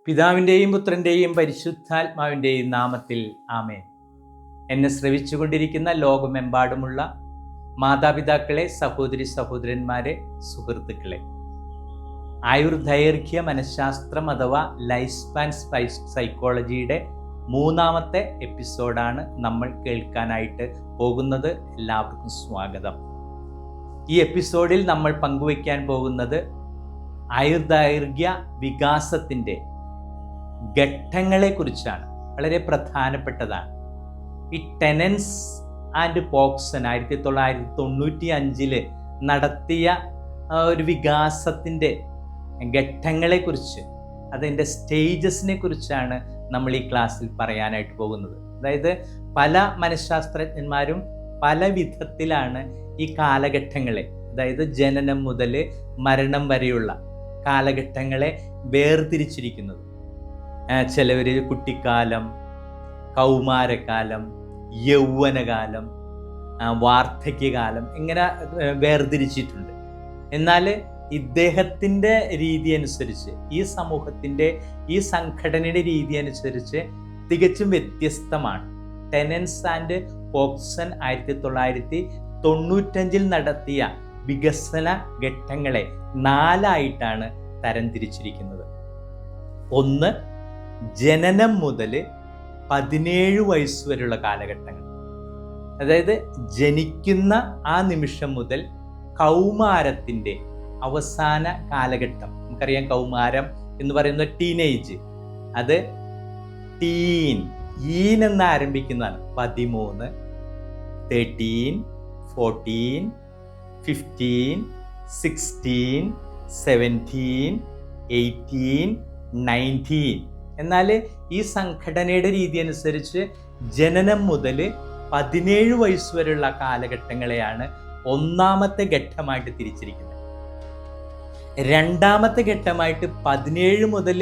പിതാവിൻ്റെയും പുത്രൻ്റെയും പരിശുദ്ധാത്മാവിൻ്റെയും നാമത്തിൽ ആമേൻ. എന്നെ ശ്രവിച്ചുകൊണ്ടിരിക്കുന്ന ലോകമെമ്പാടുമുള്ള മാതാപിതാക്കളെ, സഹോദരി സഹോദരന്മാരെ, സുഹൃത്തുക്കളെ, ആയുർദൈർഘ്യ മനഃശാസ്ത്രം അഥവാ ലൈഫ് സ്പാൻ സൈക്കോളജിയുടെ 3-ാമത്തെ എപ്പിസോഡാണ് നമ്മൾ കേൾക്കാനായിട്ട് പോകുന്നത്. എല്ലാവർക്കും സ്വാഗതം. ഈ എപ്പിസോഡിൽ നമ്മൾ പങ്കുവയ്ക്കാൻ പോകുന്നത് ആയുർദൈർഘ്യ വികാസത്തിൻ്റെ ഘട്ടങ്ങളെക്കുറിച്ചാണ്. വളരെ പ്രധാനപ്പെട്ടതാണ്. ഈ ടെനൻസ് ആൻഡ് പോക്സൺ 1995 നടത്തിയ ഒരു വികാസത്തിൻ്റെ ഘട്ടങ്ങളെക്കുറിച്ച്, അതിൻ്റെ സ്റ്റേജസിനെ കുറിച്ചാണ് നമ്മൾ ഈ ക്ലാസ്സിൽ പറയാനായിട്ട് പോകുന്നത്. അതായത് പല മനഃശാസ്ത്രജ്ഞന്മാരും പല വിധത്തിലാണ് ഈ കാലഘട്ടങ്ങളെ, അതായത് ജനനം മുതൽ മരണം വരെയുള്ള കാലഘട്ടങ്ങളെ വേർതിരിച്ചിരിക്കുന്നത്. ചിലവർ കുട്ടിക്കാലം, കൗമാരക്കാലം, യൗവനകാലം, വാർദ്ധക്യകാലം ഇങ്ങനെ വേർതിരിച്ചിട്ടുണ്ട്. എന്നാൽ ഇദ്ദേഹത്തിൻ്റെ രീതി അനുസരിച്ച്, ഈ സമൂഹത്തിൻ്റെ, ഈ സംഘടനയുടെ രീതി അനുസരിച്ച് തികച്ചും വ്യത്യസ്തമാണ്. ടെനൻസ് ആൻഡ് പോക്സൺ 1995 നടത്തിയ വികസന ഘട്ടങ്ങളെ 4ആയിട്ടാണ് തരംതിരിച്ചിരിക്കുന്നത്. 1, ജനനം മുതൽ 17 വയസ്സ് വരെയുള്ള കാലഘട്ടങ്ങൾ. അതായത് ജനിക്കുന്ന ആ നിമിഷം മുതൽ കൗമാരത്തിൻ്റെ അവസാന കാലഘട്ടം. നമുക്കറിയാം, കൗമാരം എന്ന് പറയുന്ന ടീനേജ്, അത് ഈൻ എന്ന് ആരംഭിക്കുന്നതാണ്. 13, 13, 14, 15, 16, 17, 18, 19. എന്നാൽ ഈ സംഘടനയുടെ രീതി അനുസരിച്ച് ജനനം മുതൽ 17 വയസ്സ് വരെയുള്ള കാലഘട്ടങ്ങളെയാണ് 1-ാമത്തെ ഘട്ടമായിട്ട് തിരിച്ചിരിക്കുന്നത്. 2-ാമത്തെ ഘട്ടമായിട്ട് 17 മുതൽ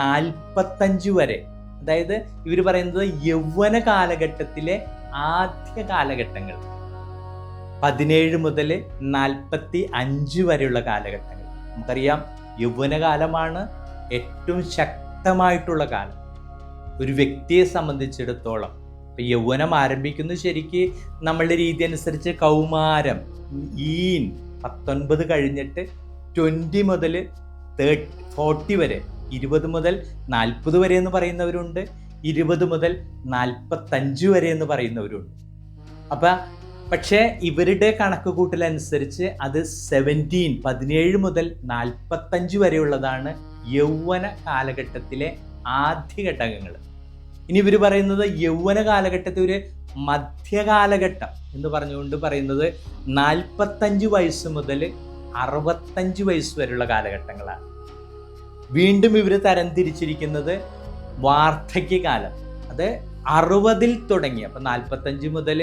45 വരെ, അതായത് ഇവർ പറയുന്നത് യൗവന കാലഘട്ടത്തിലെ ആദ്യ കാലഘട്ടങ്ങൾ. 17 മുതൽ 45 വരെയുള്ള കാലഘട്ടങ്ങൾ. നമുക്കറിയാം, യൗവനകാലമാണ് ഏറ്റവും ശക്തമായിട്ടുള്ള കാലം ഒരു വ്യക്തിയെ സംബന്ധിച്ചിടത്തോളം. ഇപ്പം യൗവനം ആരംഭിക്കുന്നത് ശരിക്ക് നമ്മളുടെ രീതി അനുസരിച്ച് കൗമാരം, 19 കഴിഞ്ഞിട്ട് 20 മുതൽ 40 വരെ, 20 മുതൽ 40 വരെ എന്ന് പറയുന്നവരുണ്ട്, 20 മുതൽ 45 വരെ എന്ന് പറയുന്നവരുണ്ട്. പക്ഷേ ഇവരുടെ കണക്ക് കൂട്ടലനുസരിച്ച് അത് 17 മുതൽ 45 വരെയുള്ളതാണ് യൗവന കാലഘട്ടത്തിലെ ആദ്യ ഘട്ടകങ്ങൾ. ഇനി ഇവർ പറയുന്നത് യൗവന കാലഘട്ടത്തിൽ ഒരു മധ്യകാലഘട്ടം എന്ന് പറഞ്ഞുകൊണ്ട് പറയുന്നത് 45 വയസ്സ് മുതൽ 65 വയസ്സ് വരെയുള്ള കാലഘട്ടങ്ങളാണ്. വീണ്ടും ഇവർ തരംതിരിച്ചിരിക്കുന്നത് വാർദ്ധക്യകാലം. അത് 60 തുടങ്ങി, അപ്പം 45 മുതൽ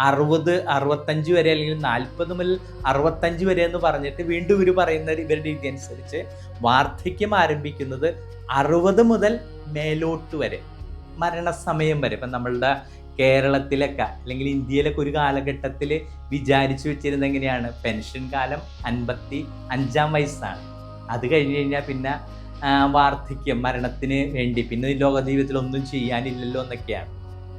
60, 65 വരെ, അല്ലെങ്കിൽ 40 മുതൽ 65 വരെ എന്ന് പറഞ്ഞിട്ട് വീണ്ടും ഇവർ പറയുന്ന ഇവരുടെ രീതി അനുസരിച്ച് വാർദ്ധക്യം ആരംഭിക്കുന്നത് 60 മുതൽ മേലോട്ട് വരെ, മരണസമയം വരെ. ഇപ്പം നമ്മളുടെ കേരളത്തിലൊക്കെ അല്ലെങ്കിൽ ഇന്ത്യയിലൊക്കെ ഒരു കാലഘട്ടത്തിൽ വിചാരിച്ചു വെച്ചിരുന്നത് എങ്ങനെയാണ്? പെൻഷൻ കാലം 55-ാം വയസ്സാണ്. അത് കഴിഞ്ഞ് കഴിഞ്ഞാൽ പിന്നെ വാർദ്ധക്യം, മരണത്തിന് വേണ്ടി, പിന്നെ ലോക ജീവിതത്തിൽ ഒന്നും ചെയ്യാനില്ലല്ലോ എന്നൊക്കെയാണ്.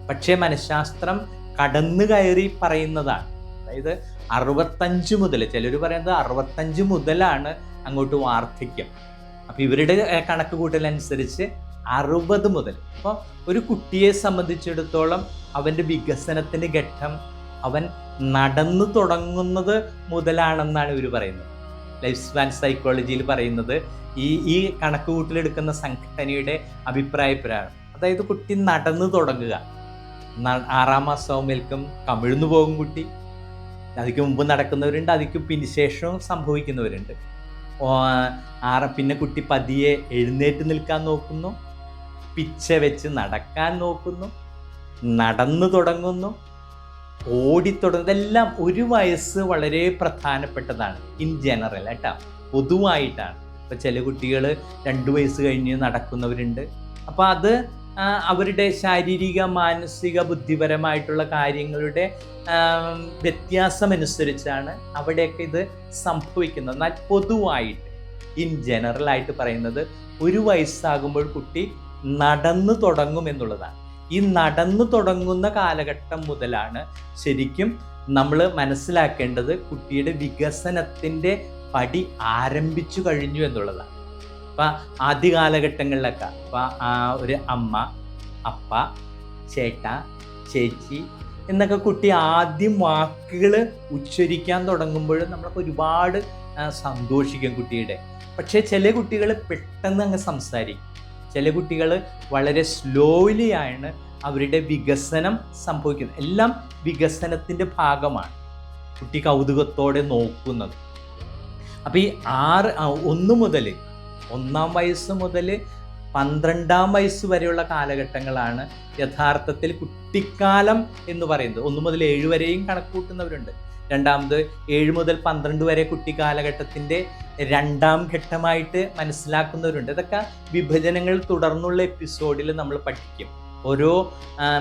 പക്ഷേ മനഃശാസ്ത്രം കടന്നു കയറി പറയുന്നതാണ്. അതായത് 65 മുതൽ, ചിലർ പറയുന്നത് 65 മുതലാണ് അങ്ങോട്ട് വാർദ്ധക്യം. അപ്പോൾ ഇവരുടെ കണക്ക് കൂട്ടലനുസരിച്ച് 60 മുതൽ. അപ്പോൾ ഒരു കുട്ടിയെ സംബന്ധിച്ചിടത്തോളം അവൻ്റെ വികസനത്തിൻ്റെ ഘട്ടം അവൻ നടന്നു തുടങ്ങുന്നത് മുതലാണെന്നാണ് ഇവർ പറയുന്നത്. ലൈഫ് സ്പാൻ സൈക്കോളജിയിൽ പറയുന്നത് ഈ കണക്ക് കൂട്ടിലെടുക്കുന്ന സംഘടനയുടെ അഭിപ്രായപ്രകാരം. അതായത് കുട്ടി നടന്നു തുടങ്ങുക, 6-ാം മാസമാകുമ്പോഴേക്കും കമിഴ്ന്നു പോകും കുട്ടി. അതിക്ക് മുമ്പ് നടക്കുന്നവരുണ്ട്, അതിക്ക് പിന്നെ ശേഷവും സംഭവിക്കുന്നവരുണ്ട്. പിന്നെ കുട്ടി പതിയെ എഴുന്നേറ്റ് നിൽക്കാൻ നോക്കുന്നു, പിച്ച വെച്ച് നടക്കാൻ നോക്കുന്നു, നടന്നു തുടങ്ങുന്നു, ഓടിത്തുടങ്ങുന്നു. ഇതെല്ലാം ഒരു വയസ്സ് വളരെ പ്രധാനപ്പെട്ടതാണ് ഇൻ ജനറൽ കേട്ടോ, പൊതുവായിട്ടാണ്. ഇപ്പം ചില കുട്ടികൾ 2 വയസ്സ് കഴിഞ്ഞ് നടക്കുന്നവരുണ്ട്. അപ്പോൾ അത് അവരുടെ ശാരീരിക, മാനസിക, ബുദ്ധിപരമായിട്ടുള്ള കാര്യങ്ങളുടെ വ്യത്യാസമനുസരിച്ചാണ് അവിടെയൊക്കെ ഇത് സംഭവിക്കുന്നത്. എന്നാൽ പൊതുവായിട്ട് ഇൻ ജനറൽ ആയിട്ട് പറയുന്നത് 1 വയസ്സാകുമ്പോൾ കുട്ടി നടന്നു തുടങ്ങും എന്നുള്ളതാണ്. ഈ നടന്നു തുടങ്ങുന്ന കാലഘട്ടം മുതലാണ് ശരിക്കും നമ്മൾ മനസ്സിലാക്കേണ്ടത് കുട്ടിയുടെ വികസനത്തിൻ്റെ പടി ആരംഭിച്ചു കഴിഞ്ഞു എന്നുള്ളതാണ്. അപ്പം ആദ്യ കാലഘട്ടങ്ങളിലൊക്കെ ഒരു അമ്മ, അപ്പ, ചേട്ട, ചേച്ചി എന്നൊക്കെ കുട്ടി ആദ്യം വാക്കുകൾ ഉച്ചരിക്കാൻ തുടങ്ങുമ്പോൾ നമ്മളൊക്കെ ഒരുപാട് സന്തോഷിക്കും കുട്ടിയുടെ. പക്ഷേ ചില കുട്ടികൾ പെട്ടെന്ന് അങ്ങ് സംസാരിക്കും. ചില കുട്ടികൾ വളരെ സ്ലോലി ആണ് അവരുടെ വികസനം സംഭവിക്കുന്നത്. എല്ലാം വികസനത്തിൻ്റെ ഭാഗമാണ് കുട്ടി കൗതുകത്തോടെ നോക്കുന്നത്. അപ്പോൾ ഈ 1 മുതൽ 1-ാം വയസ്സ് മുതൽ 12-ാം വയസ്സ് വരെയുള്ള കാലഘട്ടങ്ങളാണ് യഥാർത്ഥത്തിൽ കുട്ടിക്കാലം എന്ന് പറയുന്നത്. 1 മുതൽ 7 വരെയും കണക്ക് കൂട്ടുന്നവരുണ്ട്. രണ്ടാമത് 7 മുതൽ 12 വരെ കുട്ടിക്കാലഘട്ടത്തിൻ്റെ 2-ാം ഘട്ടമായിട്ട് മനസ്സിലാക്കുന്നവരുണ്ട്. ഇതൊക്കെ വിഭജനങ്ങൾ തുടർന്നുള്ള എപ്പിസോഡിൽ നമ്മൾ പഠിക്കും. ഓരോ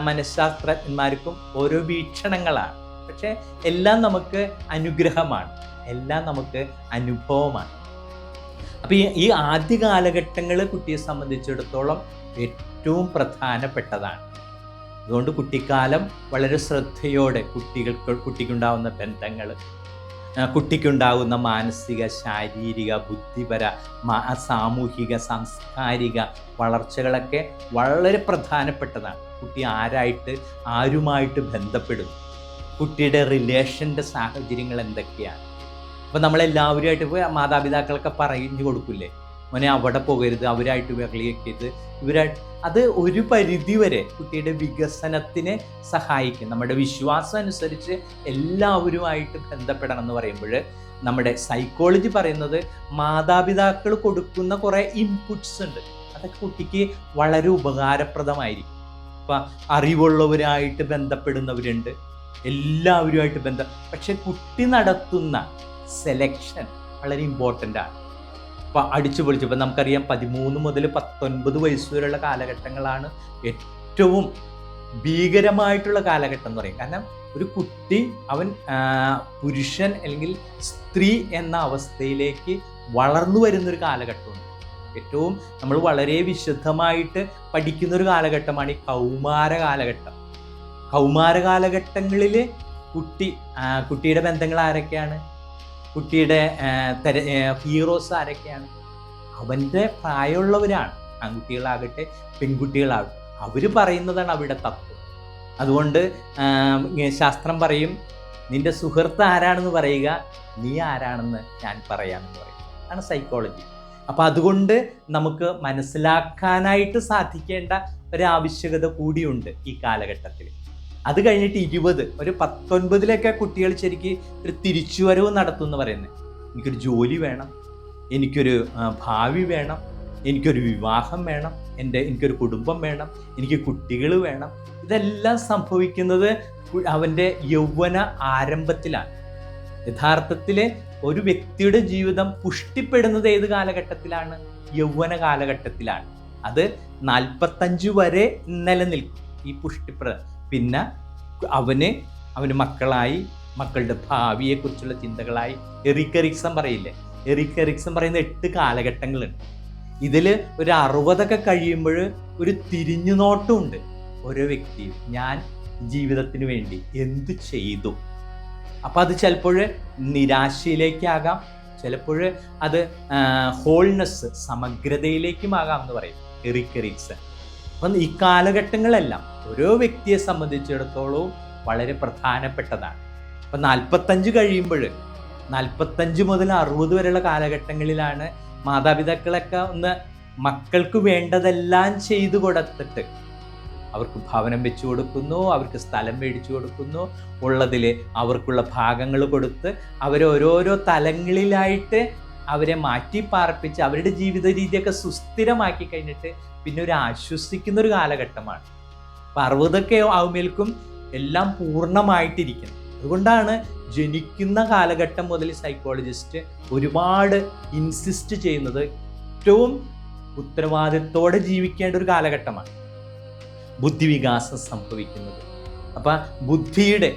മനഃശാസ്ത്രജ്ഞന്മാർക്കും ഓരോ വീക്ഷണങ്ങളാണ്. പക്ഷേ എല്ലാം നമുക്ക് അനുഗ്രഹമാണ്, എല്ലാം നമുക്ക് അനുഭവമാണ്. അപ്പോൾ ഈ ആദ്യ കാലഘട്ടങ്ങൾ കുട്ടിയെ സംബന്ധിച്ചിടത്തോളം ഏറ്റവും പ്രധാനപ്പെട്ടതാണ്. അതുകൊണ്ട് കുട്ടിക്കാലം വളരെ ശ്രദ്ധയോടെ കുട്ടിക്കുണ്ടാവുന്ന ബന്ധങ്ങൾ, കുട്ടിക്കുണ്ടാകുന്ന മാനസിക, ശാരീരിക, ബുദ്ധിപര, സാമൂഹിക, സാംസ്കാരിക വളർച്ചകളൊക്കെ വളരെ പ്രധാനപ്പെട്ടതാണ്. കുട്ടി ആരുമായിട്ട് ബന്ധപ്പെടുന്നു, കുട്ടിയുടെ റിലേഷൻ്റെ സാഹചര്യങ്ങൾ എന്തൊക്കെയാണ്. അപ്പോൾ നമ്മളെല്ലാവരുമായിട്ട് പോയി മാതാപിതാക്കളൊക്കെ പറഞ്ഞു കൊടുക്കില്ലേ, മോനെ അവിടെ പോകരുത്, അവരായിട്ട് കളിയാക്കരുത്, അത് ഒരു പരിധി വരെ കുട്ടിയുടെ വികസനത്തിന് സഹായിക്കും. നമ്മുടെ വിശ്വാസം അനുസരിച്ച് എല്ലാവരുമായിട്ട് ബന്ധപ്പെടണം എന്ന് പറയുമ്പോൾ നമ്മുടെ സൈക്കോളജി പറയുന്നത് മാതാപിതാക്കൾ കൊടുക്കുന്ന കുറേ ഇൻപുട്സ് ഉണ്ട്, അതൊക്കെ കുട്ടിക്ക് വളരെ ഉപകാരപ്രദമായിരിക്കും. അപ്പം അറിവുള്ളവരായിട്ട് ബന്ധപ്പെടുന്നവരുണ്ട്, എല്ലാവരുമായിട്ട് പക്ഷെ കുട്ടി നടത്തുന്ന സെലക്ഷൻ വളരെ ഇമ്പോർട്ടൻ്റ് ആണ്. അപ്പോൾ അടിച്ചു പൊളിച്ചു. ഇപ്പം നമുക്കറിയാം 13 മുതൽ 19 വയസ്സ് വരെയുള്ള കാലഘട്ടങ്ങളാണ് ഏറ്റവും ഭീകരമായിട്ടുള്ള കാലഘട്ടം എന്ന് പറയും. കാരണം ഒരു കുട്ടി അവൻ പുരുഷൻ അല്ലെങ്കിൽ സ്ത്രീ എന്ന അവസ്ഥയിലേക്ക് വളർന്നു വരുന്നൊരു കാലഘട്ടമുണ്ട്. ഏറ്റവും നമ്മൾ വളരെ വിശുദ്ധമായിട്ട് പഠിക്കുന്നൊരു കാലഘട്ടമാണ് ഈ കൗമാര കാലഘട്ടം. കൗമാര കാലഘട്ടങ്ങളിൽ കുട്ടിയുടെ ബന്ധങ്ങൾ ആരൊക്കെയാണ്, കുട്ടിയുടെ ഹീറോസ് ആരൊക്കെയാണ്, അവൻ്റെ പ്രായമുള്ളവരാണ്. ആൺകുട്ടികളാകട്ടെ പെൺകുട്ടികളാകട്ടെ, അവർ പറയുന്നതാണ് അവിടെ തത്വം. അതുകൊണ്ട് ശാസ്ത്രം പറയും, നിൻ്റെ സുഹൃത്ത് ആരാണെന്ന് പറയുക, നീ ആരാണെന്ന് ഞാൻ പറയാമെന്ന് പറയും. അതാണ് സൈക്കോളജി. അപ്പോൾ അതുകൊണ്ട് നമുക്ക് മനസ്സിലാക്കാനായിട്ട് സാധിക്കേണ്ട ഒരാവശ്യകത കൂടിയുണ്ട് ഈ കാലഘട്ടത്തിൽ. അത് കഴിഞ്ഞിട്ട് 20, ഒരു 19 കുട്ടികൾ ശരിക്കും ഒരു തിരിച്ചുവരവ് നടത്തും എന്ന് പറയുന്നത്. എനിക്കൊരു ജോലി വേണം, എനിക്കൊരു ഭാവി വേണം, എനിക്കൊരു വിവാഹം വേണം, എനിക്കൊരു കുടുംബം വേണം, എനിക്ക് കുട്ടികൾ വേണം. ഇതെല്ലാം സംഭവിക്കുന്നത് അവൻ്റെ യൗവന ആരംഭത്തിലാണ്. യഥാർത്ഥത്തിൽ ഒരു വ്യക്തിയുടെ ജീവിതം പുഷ്ടിപ്പെടുന്നത് ഏത് കാലഘട്ടത്തിലാണ്? യൗവന കാലഘട്ടത്തിലാണ്. അത് 45 വരെ നിലനിൽക്കും ഈ പിന്നെ അവന് മക്കളായി, മക്കളുടെ ഭാവിയെക്കുറിച്ചുള്ള ചിന്തകളായി. എറിക് എറിക്സൺ പറയുന്ന 8 കാലഘട്ടങ്ങളുണ്ട്. ഇതിൽ ഒരു 60 കഴിയുമ്പോൾ ഒരു തിരിഞ്ഞു നോട്ടമുണ്ട് ഓരോ വ്യക്തിയും. ഞാൻ ജീവിതത്തിന് വേണ്ടി എന്ത് ചെയ്തു? അപ്പോൾ അത് ചിലപ്പോൾ നിരാശയിലേക്കാകാം, ചിലപ്പോൾ അത് ഹോൾനെസ്, സമഗ്രതയിലേക്കും ആകാം എന്ന് പറയും എറിക് എറിക്സൺ. അപ്പം ഈ കാലഘട്ടങ്ങളെല്ലാം ഓരോ വ്യക്തിയെ സംബന്ധിച്ചിടത്തോളവും വളരെ പ്രധാനപ്പെട്ടതാണ്. അപ്പം 45 കഴിയുമ്പോൾ, 45 മുതൽ 60 വരെയുള്ള കാലഘട്ടങ്ങളിലാണ് മാതാപിതാക്കളൊക്കെ മക്കൾക്ക് വേണ്ടതെല്ലാം ചെയ്തു കൊടുത്തിട്ട് അവർക്ക് ഭവനം വെച്ചു കൊടുക്കുന്നു, അവർക്ക് സ്ഥലം മേടിച്ചു കൊടുക്കുന്നു, ഉള്ളതിൽ അവർക്കുള്ള ഭാഗങ്ങൾ കൊടുത്ത് ഓരോരോ തലങ്ങളിലായിട്ട് അവരെ മാറ്റിപ്പാർപ്പിച്ച് അവരുടെ ജീവിത രീതിയൊക്കെ സുസ്ഥിരമാക്കി കഴിഞ്ഞിട്ട് പിന്നെ ഒരു ആശ്വസിക്കുന്നൊരു കാലഘട്ടമാണ്. അപ്പം 60 ആവുമ്പോഴേക്കും എല്ലാം പൂർണ്ണമായിട്ടിരിക്കുന്നു. അതുകൊണ്ടാണ് ജനിക്കുന്ന കാലഘട്ടം മുതൽ സൈക്കോളജിസ്റ്റ് ഒരുപാട് ഇൻസിസ്റ്റ് ചെയ്യുന്നത് ഏറ്റവും ഉത്തരവാദിത്തോടെ ജീവിക്കേണ്ട ഒരു കാലഘട്ടമാണ് ബുദ്ധിവികാസം സംഭവിക്കുന്നത്. അപ്പം ബുദ്ധിയുടെ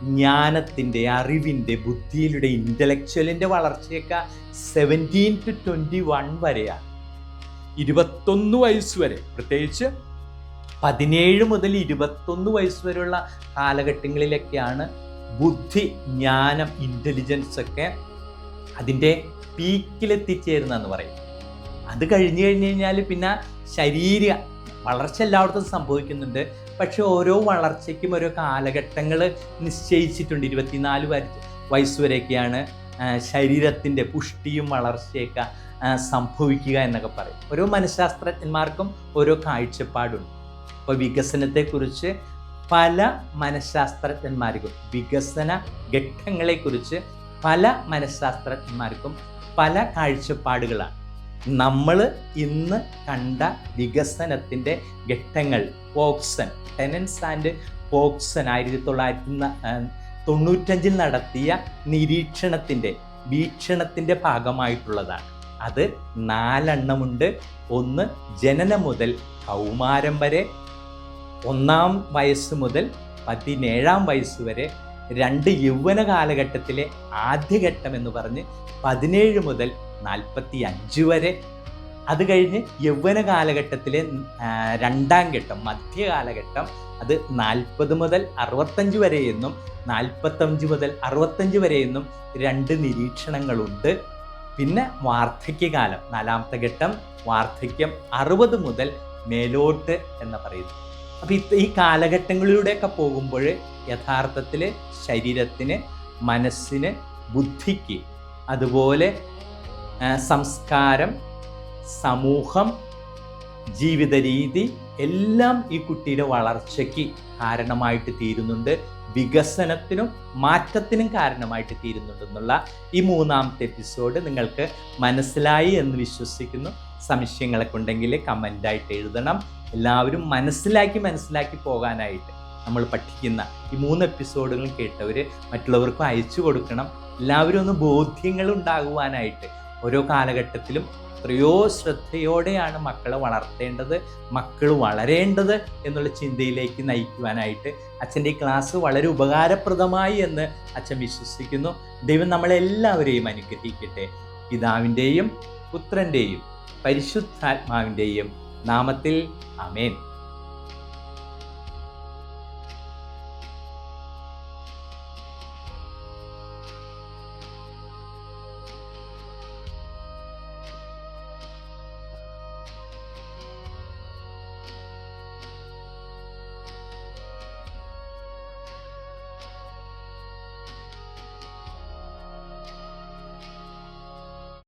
ജ്ഞാനത്തിൻ്റെ, അറിവിൻ്റെ, ബുദ്ധിയിലൂടെ ഇൻ്റലക്ച്വലിൻ്റെ വളർച്ചയൊക്കെ 17 to 21 വരെയാണ്. 21 വയസ്സ് വരെ, പ്രത്യേകിച്ച് 17 മുതൽ 21 വയസ്സ് വരെയുള്ള കാലഘട്ടങ്ങളിലൊക്കെയാണ് ബുദ്ധി, ജ്ഞാനം, ഇൻ്റലിജൻസ് ഒക്കെ അതിൻ്റെ പീക്കിലെത്തിച്ചേരുന്നതെന്ന് പറയും. അത് കഴിഞ്ഞ് കഴിഞ്ഞാൽ പിന്നെ ശരീര വളർച്ച എല്ലായിടത്തും സംഭവിക്കുന്നുണ്ട്. പക്ഷെ ഓരോ വളർച്ചയ്ക്കും ഓരോ കാലഘട്ടങ്ങൾ നിശ്ചയിച്ചിട്ടുണ്ട്. 24 വയസ്സ് വരെയൊക്കെയാണ് ശരീരത്തിൻ്റെ പുഷ്ടിയും വളർച്ചയൊക്കെ സംഭവിക്കുക എന്നൊക്കെ പറയും. ഓരോ മനഃശാസ്ത്രജ്ഞന്മാർക്കും ഓരോ കാഴ്ചപ്പാടുണ്ട്. അപ്പോൾ വികസനത്തെക്കുറിച്ച് പല മനഃശാസ്ത്രജ്ഞന്മാർക്കും, വികസന ഘട്ടങ്ങളെക്കുറിച്ച് പല മനഃശാസ്ത്രജ്ഞന്മാർക്കും പല കാഴ്ചപ്പാടുകളാണ്. നമ്മൾ ഇന്ന് കണ്ട വികസനത്തിൻ്റെ ഘട്ടങ്ങൾ പോക്സൺ, ടെനൻസ് ആൻഡ് പോക്സൺ 1995 നടത്തിയ വീക്ഷണത്തിൻ്റെ ഭാഗമായിട്ടുള്ളതാണ്. അത് 4 എണ്ണമുണ്ട്. ഒന്ന്, ജനനം മുതൽ കൗമാരം വരെ, 1-ാം വയസ്സ് മുതൽ 17-ാം വയസ്സ് വരെ, 2 യൗവന കാലഘട്ടത്തിലെ ആദ്യഘട്ടം എന്ന് പറഞ്ഞ് 17 മുതൽ 45 വരെ, അത് കഴിഞ്ഞ് യൗവന കാലഘട്ടത്തിലെ 2-ാം ഘട്ടം, മധ്യകാലഘട്ടം, അത് 40 മുതൽ 65 വരെ എന്നും 45 മുതൽ 65 വരെ എന്നും 2 നിരീക്ഷണങ്ങളുണ്ട്. പിന്നെ വാർദ്ധക്യകാലം, 4-ാമത്തെ ഘട്ടം, വാർദ്ധക്യം 60 മുതൽ മേലോട്ട് എന്ന് പറയുന്നു. അപ്പോൾ ഈ കാലഘട്ടങ്ങളിലൂടെയൊക്കെ പോകുമ്പോൾ യഥാർത്ഥത്തിൽ ശരീരത്തിന്, മനസ്സിന്, ബുദ്ധിക്ക്, അതുപോലെ സംസ്കാരം, സമൂഹം, ജീവിത രീതി എല്ലാം ഈ കുട്ടിയുടെ വളർച്ചയ്ക്ക് കാരണമായിട്ട് തീരുന്നുണ്ട്, വികസനത്തിനും മാറ്റത്തിനും കാരണമായിട്ട് തീരുന്നുണ്ടെന്നുള്ള ഈ 3-ാമത്തെ എപ്പിസോഡ് നിങ്ങൾക്ക് മനസ്സിലായി എന്ന് വിശ്വസിക്കുന്നു. സംശയങ്ങളൊക്കെ ഉണ്ടെങ്കിൽ കമൻ്റായിട്ട് എഴുതണം. എല്ലാവരും മനസ്സിലാക്കി പോകാനായിട്ട് നമ്മൾ പഠിക്കുന്ന ഈ 3 എപ്പിസോഡുകൾ കേട്ടവർ മറ്റുള്ളവർക്കും അയച്ചു കൊടുക്കണം. എല്ലാവരും ഒന്ന് ബോധ്യങ്ങൾ ഉണ്ടാകുവാനായിട്ട്, ഓരോ കാലഘട്ടത്തിലും എത്രയോ ശ്രദ്ധയോടെയാണ് മക്കളെ വളർത്തേണ്ടത്, മക്കൾ വളരേണ്ടത് എന്നുള്ള ചിന്തയിലേക്ക് നയിക്കുവാനായിട്ട് അച്ഛൻ്റെ ഈ ക്ലാസ് വളരെ ഉപകാരപ്രദമായി എന്ന് അച്ഛൻ വിശ്വസിക്കുന്നു. ദൈവം നമ്മളെല്ലാവരെയും അനുഗ്രഹിക്കട്ടെ. പിതാവിൻ്റെയും പുത്രൻ്റെയും പരിശുദ്ധാത്മാവിൻ്റെയും നാമത്തിൽ ആമേൻ.